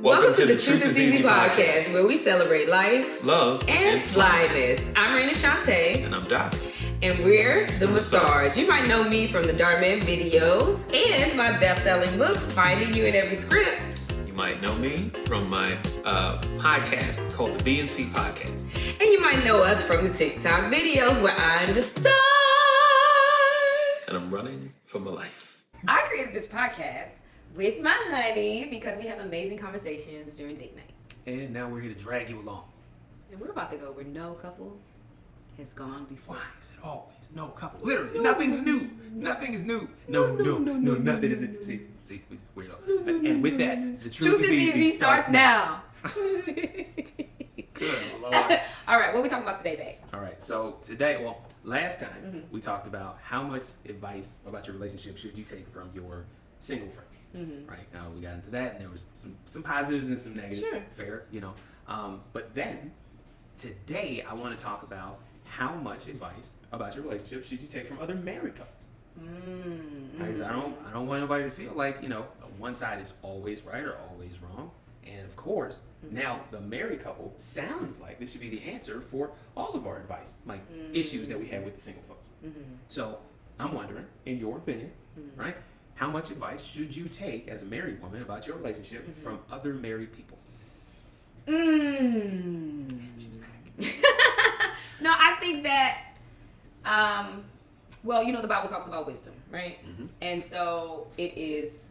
Welcome to the Truth is Easy podcast, where we celebrate life, love, and flyness. I'm Raina Shantae. And I'm Doc. And we're the Massage. You might know me from the Darman videos and my best-selling book, Finding You in Every Script. You might know me from my podcast called the B&C Podcast. And you might know us from the TikTok videos where I'm the star. And I'm running for my life. I created this podcast with my honey because we have amazing conversations during date night. And now we're here to drag you along. And we're about to go where no couple has gone before. Why is it always no couple? Literally, nothing's new. Nothing is new. No, nothing is new. See, weirdo. And with that, the Truth is Easy starts now. Good Lord. All right, what are we talking about today, babe? All right, so today, last time we talked about how much advice about your relationship should you take from your single friend. Right, we got into that, and there was some positives and some negatives. Sure. Fair, but then today I want to talk about how much advice about your relationship should you take from other married couples. Right, I don't want anybody to feel like one side is always right or always wrong. And of course, now the married couple sounds like this should be the answer for all of our advice, like issues that we have with the single folks. So I'm wondering, in your opinion, right? How much advice should you take as a married woman about your relationship from other married people? She's back. No, I think that, the Bible talks about wisdom, right? And so it is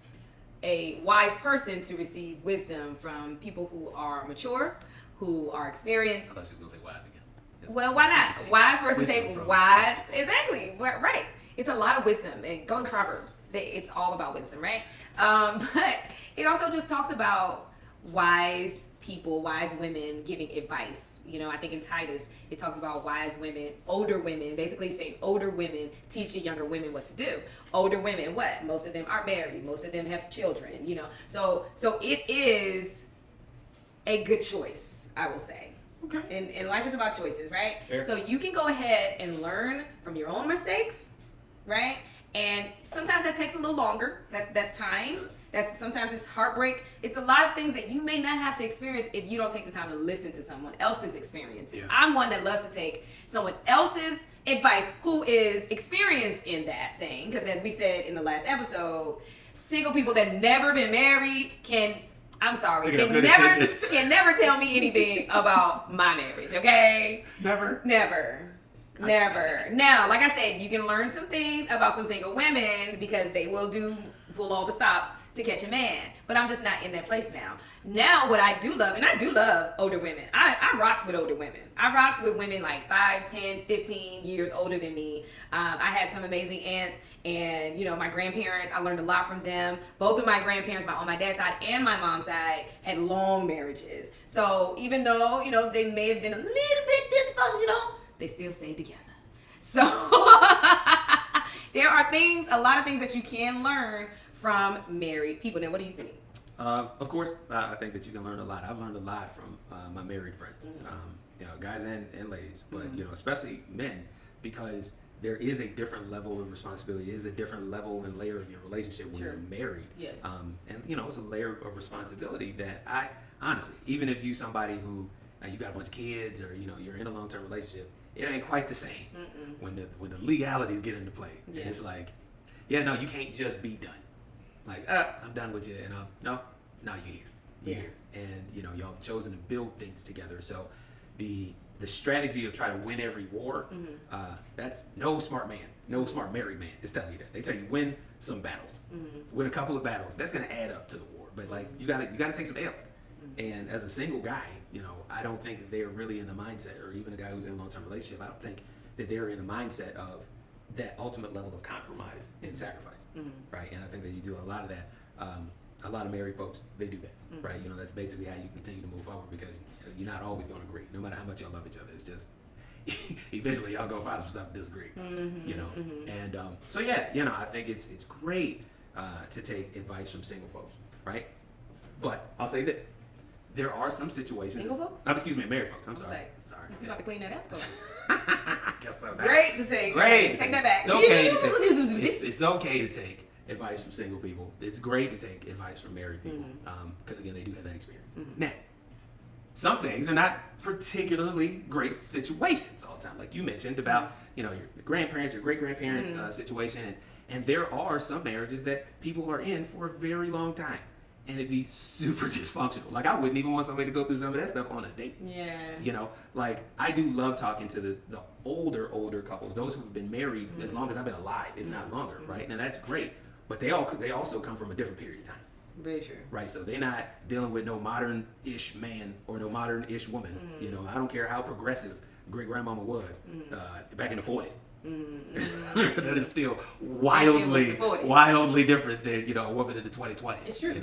a wise person to receive wisdom from people who are mature, who are experienced. I thought she was going to say wise again. Well, why not? Wise person take wise. Exactly. Right. It's a lot of wisdom. And go to Proverbs. It's all about wisdom, right? But it also just talks about wise people, wise women giving advice. I think in Titus, it talks about wise women, older women, basically saying older women teach the younger women what to do. Older women, what? Most of them are married. Most of them have children, So it is a good choice, I will say. Okay. And life is about choices, right? Fair. So you can go ahead and learn from your own mistakes, right? And sometimes that takes a little longer. That's time. Sometimes it's heartbreak. It's a lot of things that you may not have to experience if you don't take the time to listen to someone else's experiences. Yeah. I'm one that loves to take someone else's advice who is experienced in that thing. Because as we said in the last episode, single people that never been married can never tell me anything about my marriage, okay? Never. Now, like I said, you can learn some things about some single women because they will pull all the stops to catch a man. But I'm just not in that place now. Now, what I do love, and I do love older women. I rocks with older women. I rocks with women like 5, 10, 15 years older than me. I had some amazing aunts and, my grandparents. I learned a lot from them. Both of my grandparents, on my dad's side and my mom's side, had long marriages. So even though, they may have been a little bit dysfunctional, they still stayed together. So there are a lot of things that you can learn from married people. Now, what do you think? Of course, I think that you can learn a lot. I've learned a lot from my married friends, guys and ladies, but especially men, because there is a different level of responsibility. There is a different level and layer of your relationship when you're married. Yes. And it's a layer of responsibility that I honestly, even if you somebody who you got a bunch of kids or you're in a long-term relationship, it ain't quite the same when the legalities get into play. Yeah. And it's like, you can't just be done. Like, I'm done with you, and no, you're here. You're here. And y'all chosen to build things together. So the strategy of trying to win every war, that's no smart man, no smart married man is telling you that. They tell you win some battles, win a couple of battles. That's gonna add up to the war. But like you gotta take some L's. And as a single guy, I don't think that they're really in the mindset, or even a guy who's in a long-term relationship, I don't think that they're in the mindset of that ultimate level of compromise and sacrifice, right? And I think that you do a lot of that. A lot of married folks, they do that, right? That's basically how you continue to move forward, because you're not always going to agree, no matter how much y'all love each other. It's just eventually y'all go find some stuff to disagree, And I think it's great to take advice from single folks, right? But I'll say this. There are some situations. Single folks? Married folks. I'm sorry. You about to clean that up? I guess so. Great to take. Great. Take that back. It's okay to take. It's okay to take advice from single people. It's great to take advice from married people because again, they do have that experience. Now, some things are not particularly great situations all the time, like you mentioned about your grandparents, your great grandparents situation, and there are some marriages that people are in for a very long time. And it'd be super dysfunctional. Like, I wouldn't even want somebody to go through some of that stuff on a date. Yeah. Like, I do love talking to the older couples, those who've been married as long as I've been alive, if not longer, right? And that's great. But they also come from a different period of time. Very true. Right, so they're not dealing with no modern-ish man or no modern-ish woman. I don't care how progressive great-grandmama was back in the 40s. That is still wildly different than a woman in the 2020s. It's true.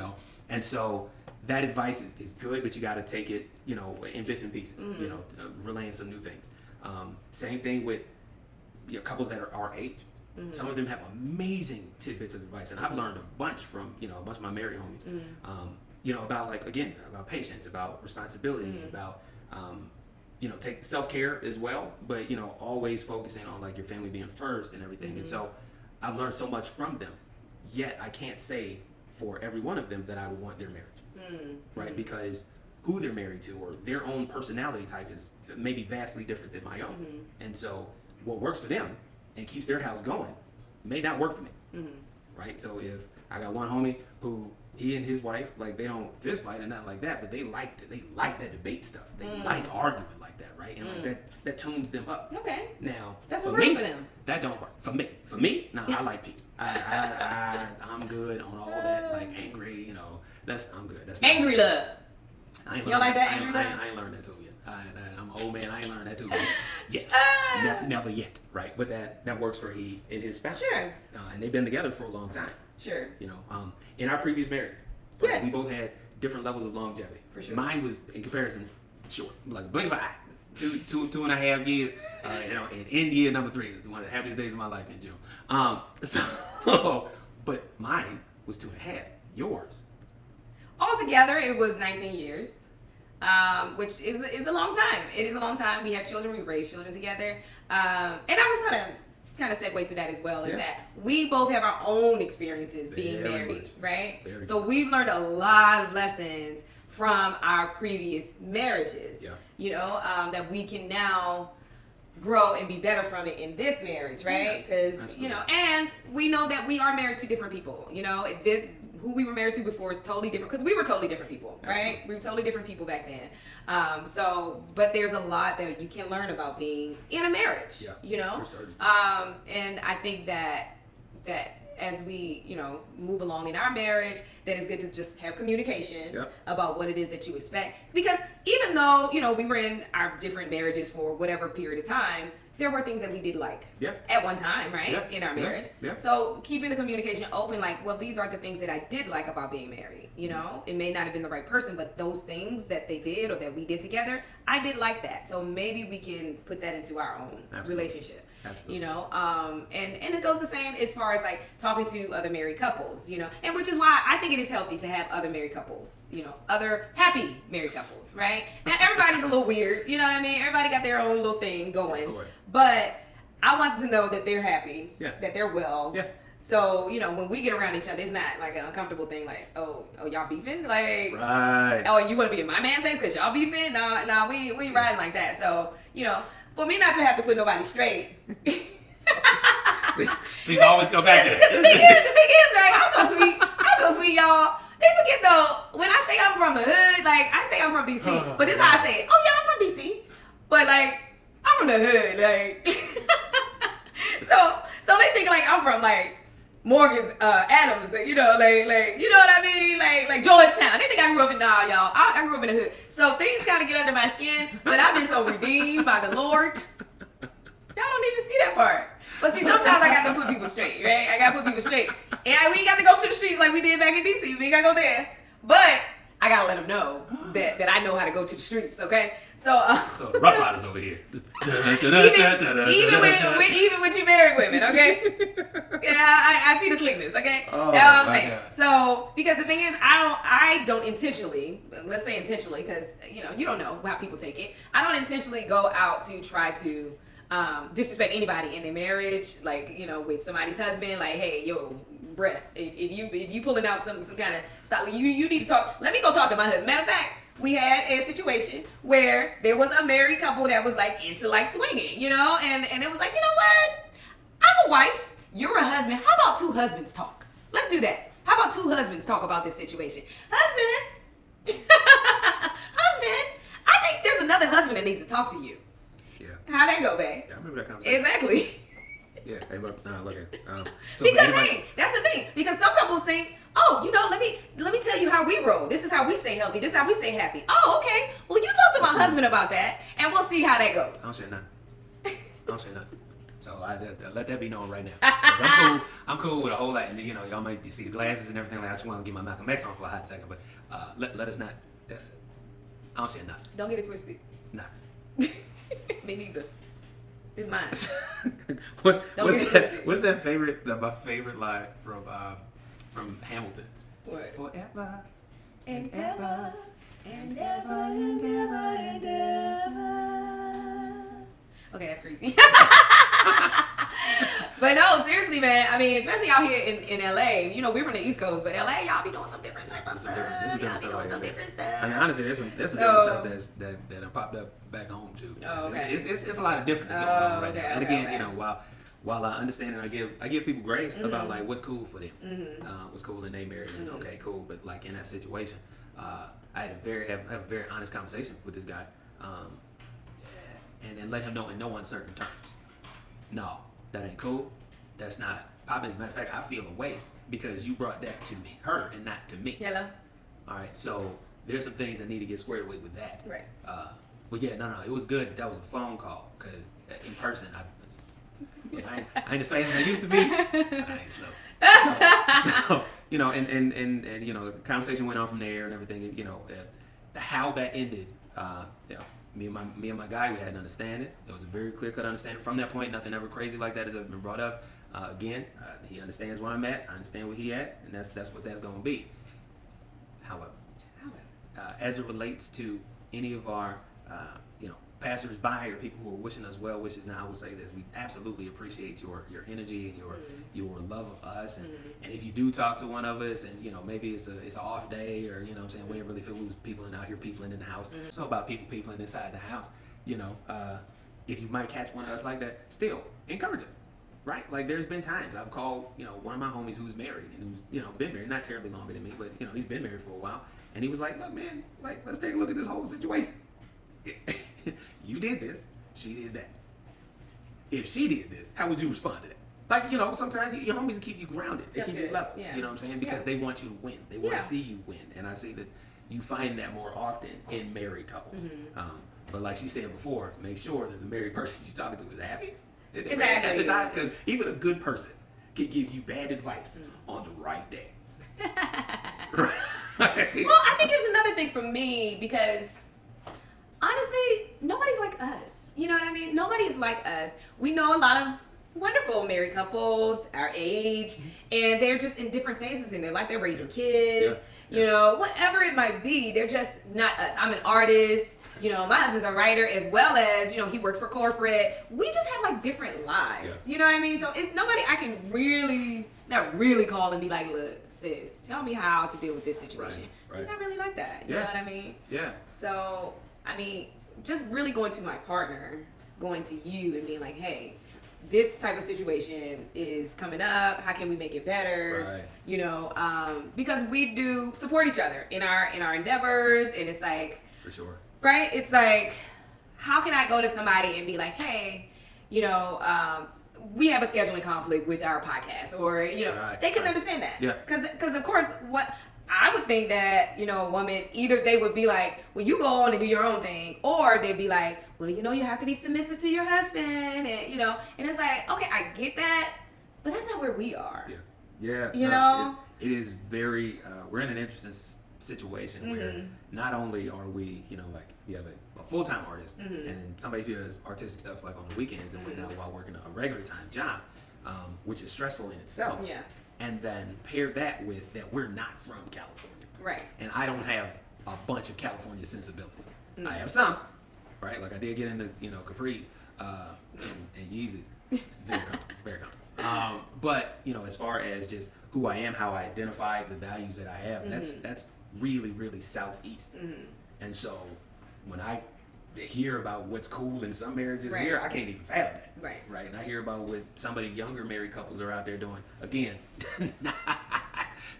And so that advice is good, but you got to take it, in bits and pieces. Relaying some new things. Same thing with couples that are our age. Some of them have amazing tidbits of advice, and I've learned a bunch from a bunch of my married homies. About about patience, about responsibility, about take self-care as well, but always focusing on like your family being first and everything. And so I've learned so much from them. Yet I can't say for every one of them that I would want their marriage, right? Because who they're married to or their own personality type is maybe vastly different than my own. And so what works for them and keeps their house going may not work for me, right? So if I got one homie who he and his wife, like, they don't fist fight and nothing like that, but they like that debate stuff. They like arguing like that, right? And like that tunes them up. Okay. Now, that's what works for them. That don't work for me. For me, no, I like peace. I'm good on all that, like angry. I'm good. That's angry love. I ain't you don't like that angry love? I ain't learned that too yet. I'm an old man. I ain't learned that too yet. Never yet, right? But that works for he and his spouse. Sure. And they've been together for a long time. Sure. In our previous marriages, right, we both had different levels of longevity. For sure. Mine was, in comparison, short, like blink of an eye, 2.5 years. In India, number 3 is one of the happiest days of my life in June. But mine was 2.5. Yours? Altogether, it was 19 years, which is a long time. It is a long time. We had children. We raised children together. And I was gonna kind of segue to that as well, is that we both have our own experiences being married, right? So we've learned a lot of lessons from our previous marriages, that we can now grow and be better from it in this marriage, right? Because, and we know that we are married to different people, who we were married to before is totally different, because we were totally different people, right? We were totally different people back then. But there's a lot that you can learn about being in a marriage, for certain. And I think that as we, move along in our marriage, that it's good to just have communication about what it is that you expect. Because even though, we were in our different marriages for whatever period of time, there were things that we did like at one time, right? In our marriage. So keeping the communication open, like, well, these are the things that I did like about being married. It may not have been the right person, but those things that they did or that we did together, I did like that. So maybe we can put that into our own relationship. Absolutely. And it goes the same as far as like talking to other married couples, and which is why I think it is healthy to have other married couples, other happy married couples, right? Now everybody's a little weird, you know what I mean? Everybody got their own little thing going, of course. But I want to know that they're happy, that they're well. Yeah. So, when we get around each other, it's not like an uncomfortable thing like, oh, y'all beefing? Like, right. Oh, you want to be in my man face because y'all beefing? No, we ain't riding like that. So, for me not to have to put nobody straight. Please always go back there. The thing is, right? I'm so sweet, y'all. They forget though, when I say I'm from the hood, like I say I'm from DC, but this is how I say it. Oh yeah, I'm from DC, but like I'm from the hood, like. so they think like I'm from like Morgan's Adams, like you know what I mean, like Georgetown. They think I grew up in y'all. I grew up in the hood, so things kind of get under my skin. But I've been so redeemed by the Lord. Y'all don't even see that part. But see, sometimes I got to put people straight, right? I got to put people straight, and we ain't got to go to the streets like we did back in DC. We ain't got to go there, but I gotta let them know that I know how to go to the streets. Okay, so the Rough Riders over here. even with you married women, okay? Yeah, I see the slickness. Okay, oh, that's what I'm saying. God. So because the thing is, I don't intentionally. Let's say intentionally, because you don't know how people take it. I don't intentionally go out to try to disrespect anybody in their marriage, like with somebody's husband. Like, hey, yo, bruh, if you pulling out some kind of stuff, you need to talk. Let me go talk to my husband. Matter of fact, we had a situation where there was a married couple that was like into like swinging, you know, and it was like, you know what? I'm a wife. You're a husband. How about two husbands talk? Let's do that. How about two husbands talk about this situation? Husband, husband, I think there's another husband that needs to talk to you. Yeah. How'd that go, babe? Yeah, I remember that conversation. Exactly. Yeah. Hey, look at. So Because hey, that's the thing. Because some couples think, oh, you know, let me tell you how we roll. This is how we stay healthy. This is how we stay happy. Oh, okay. Well, you talk to my husband about that, and we'll see how that goes. I don't say nothing. I don't say nothing. So I let that be known right now. Like, I'm cool with a whole lot. And you know, y'all might see the glasses and everything. Like I just want to get my Malcolm X on for a hot second, but let us not. I don't say nothing. Don't get it twisted. Nah. Me neither. It's mine. What's that favorite? My favorite line from Hamilton. What? Forever And ever, and ever, and ever, and ever. Okay, that's creepy. But no, seriously, man. I mean, especially out here in LA. You know, we're from the East Coast, but LA, y'all be doing some different type of stuff. Y'all be doing some different stuff. I mean, honestly, there's some different stuff that have popped up back home too. Oh, okay. It's a lot of difference going on right okay, now. And okay, again, okay. you know, while I understand and I give people grace about like what's cool for them, what's cool and they married, and okay, cool. But like in that situation, I had have a very honest conversation with this guy, and let him know in no uncertain terms. No, that ain't cool. That's not popping. As a matter of fact, I feel away because you brought that to her and not to me. Hello. All right, so there's some things that need to get squared away with that. Right. But yeah, no, it was good. That was a phone call because in person, I ain't as fast as I used to be, but I ain't slow. So you know, and you know, the conversation went on from there and everything. And, you know, how that ended. You know, me and my guy, we had an understanding. There was a very clear cut understanding. From that point, nothing ever crazy like that has ever been brought up. Again, he understands where I'm at. I understand where he at, and that's what that's going to be. However, as it relates to any of our, you know, passers-by or people who are wishing us well wishes, now I will say this: we absolutely appreciate your energy and your love of us, and if you do talk to one of us, and you know maybe it's an off day, or you know what I'm saying, we ain't really feel we was peopling out here, peopling in the house. It's all about peopling inside the house. You know, if you might catch one of us like that, still encourage us. Right? Like there's been times I've called, you know, one of my homies who's married and who's, you know, been married, not terribly longer than me, but you know, he's been married for a while. And he was like, look, man, like, let's take a look at this whole situation. You did this, she did that. If she did this, how would you respond to that? Like, you know, sometimes your homies will keep you grounded. They That's keep good. you level. Yeah. You know what I'm saying? Because they want you to win. They want to see you win. And I see that you find that more often in married couples. But like she said before, make sure that the married person you're talking to is happy. Exactly. At the time, because even a good person can give you bad advice on the right day. Right? Well, I think it's another thing for me because honestly, nobody's like us. You know what I mean? Nobody is like us. We know a lot of wonderful married couples our age, and they're just in different phases in their life. They're raising kids, you know, whatever it might be. They're just not us. I'm an artist. You know, my husband's a writer as well as, you know, he works for corporate. We just have like different lives. You know what I mean? So it's nobody I can not really call and be like, look, sis, tell me how to deal with this situation. Right. It's not really like that. You know what I mean? Yeah. So, I mean, just really going to my partner, going to you and being like, hey, this type of situation is coming up. How can we make it better? Right. You know, because we do support each other in our endeavors, and it's like, For sure. right? It's like, how can I go to somebody and be like, hey, you know, we have a scheduling conflict with our podcast, or you know, they can understand that. Yeah. Because of course, what I would think that, you know, a woman, either they would be like, well, you go on and do your own thing, or they'd be like, well, you know, you have to be submissive to your husband, and you know, and it's like, okay, I get that, but that's not where we are. Yeah. You know, it is very. We're in an interesting situation where not only are we, you know, like we have a full-time artist, and then somebody who does artistic stuff like on the weekends and whatnot while working a regular time job, which is stressful in itself. Yeah. And then pair that with that we're not from California. Right. And I don't have a bunch of California sensibilities. I have some, right? Like I did get into, you know, capris and Yeezys. Very comfortable, very comfortable. But as far as just who I am, how I identify, the values that I have, that's really, really Southeast. And so when I hear about what's cool in some marriages here, I can't even fathom that. Right. And I hear about what some of the younger married couples are out there doing. Again,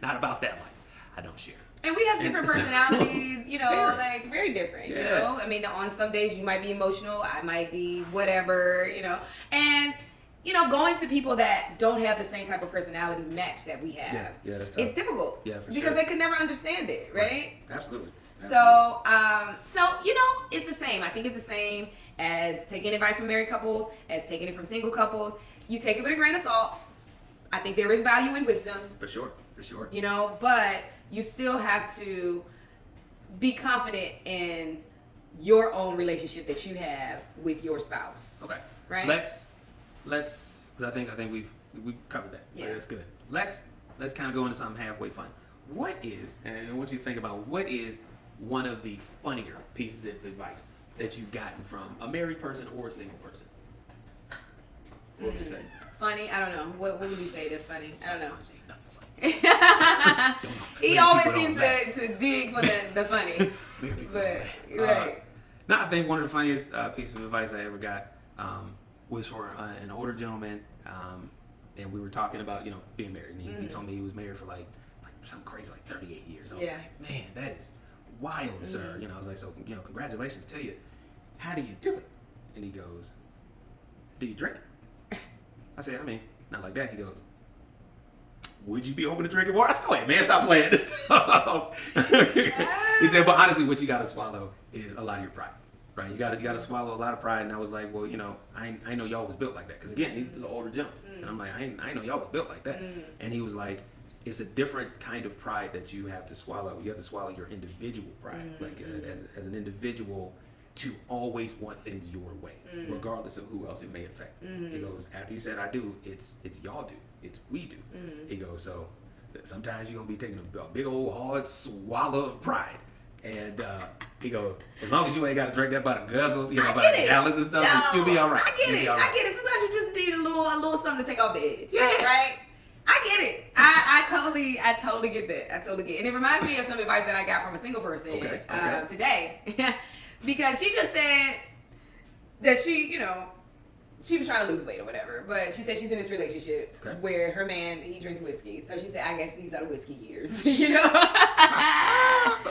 not about that life. I don't share. And we have different personalities, Very. like very different, Yeah. I mean, on some days you might be emotional, I might be whatever, and going to people that don't have the same type of personality match that we have. Yeah, that's tough. It's difficult. Yeah, for because sure. they could never understand it, right? Absolutely. So, it's the same. I think it's the same as taking advice from married couples, as taking it from single couples. You take it with a grain of salt. I think there is value in wisdom. For sure. But you still have to be confident in your own relationship that you have with your spouse. Okay. Right? Let's because I think we've covered that. Yeah. Right, that's good. Let's kind of go into something halfway fun. What is, and I want you to think about what is one of the funnier pieces of advice that you've gotten from a married person or a single person? What would you say? Funny? I don't know. What would you say that's funny? I don't know. Nothing funny. He always seems to dig for the funny. But, right. No, I think one of the funniest pieces of advice I ever got was for an older gentleman, and we were talking about being married, and he told me he was married for like something crazy, like 38 years. I was like, man, that is wild, sir. I was like, so congratulations to you. How do you do it? And he goes, do you drink? I said, I mean, not like that. He goes, would you be open to drinking more? I said, go ahead, man, stop playing this. He said, but honestly, what you got to swallow is a lot of your pride, right? You got to swallow a lot of pride. And I was like, well, I know y'all was built like that. Because again, he's an older gentleman. And I'm like, I know y'all was built like that. And he was like, it's a different kind of pride that you have to swallow. You have to swallow your individual pride, as an individual, to always want things your way, regardless of who else it may affect. He goes, after you said I do, it's y'all do, it's we do. He goes, so sometimes you're gonna be taking a big old hard swallow of pride. And he goes, as long as you ain't got to drink that by the guzzle, by the gallons and stuff, you'll be all right. I get it. I get it. Sometimes you just need a little something to take off the edge. Yeah. Right? I get it. I totally get that. I totally get it. And it reminds me of some advice that I got from a single person today. Because she just said that she was trying to lose weight or whatever. But she said she's in this relationship where her man, he drinks whiskey. So she said, I guess these are the whiskey years. These are the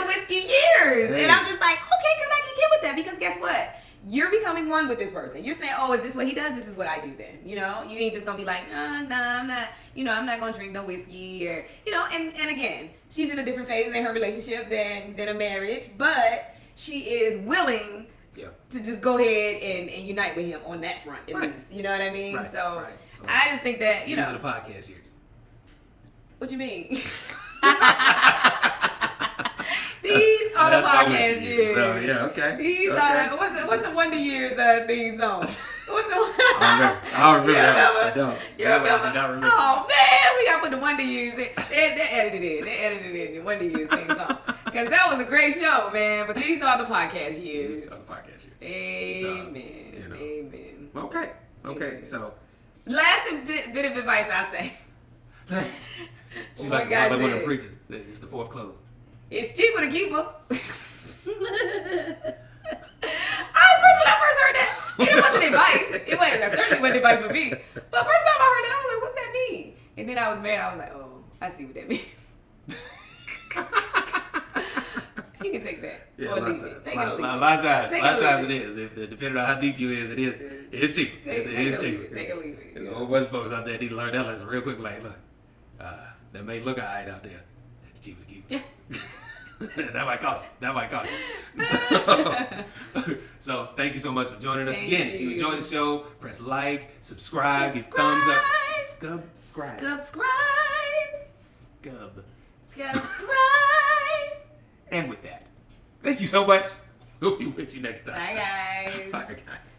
whiskey years. Hey. And I'm just like, okay, because I can get with that. Because guess what? You're becoming one with this person. You're saying, oh, is this what he does? This is what I do then. You ain't just going to be like, nah, I'm not, I'm not going to drink no whiskey. Or, and again, she's in a different phase in her relationship than a marriage. But she is willing to just go ahead and unite with him on that front, at least. You know what I mean? Right. So I just think that, These are the podcast years. What you mean? These are the podcast years. So, yeah, okay. These are what's the Wonder Years theme song? What's the one? I don't remember that. I don't. You remember? I don't remember. Oh man, we gotta put the Wonder Years in. They edited it. They edited it in the Wonder Years theme song. Because that was a great show, man. But these are the podcast years. These are the podcast years. Amen. Amen. Okay. Amen. So last bit of advice I say. She's like one of the preachers. It's the fourth close. It's cheaper to keep her. When I first heard that, and it wasn't advice. It certainly wasn't advice for me. But first time I heard that, I was like, what's that mean? And then I was married, I was like, oh, I see what that means. You can take that. Yeah, or leave it. Take it or leave it. A lot of times it is. Depending on how deep you is, it is cheaper. It is cheaper. Take it or leave it. There's a whole bunch of folks out there need to learn that lesson real quick. Like, look, that may look alright out there. It's cheaper to keep it. That might cost you. So thank you so much for joining us. Again, if you enjoyed the show, press like, subscribe, give thumbs up. Subscribe. And with that, thank you so much. We'll be with you next time. Bye, guys. Bye, guys.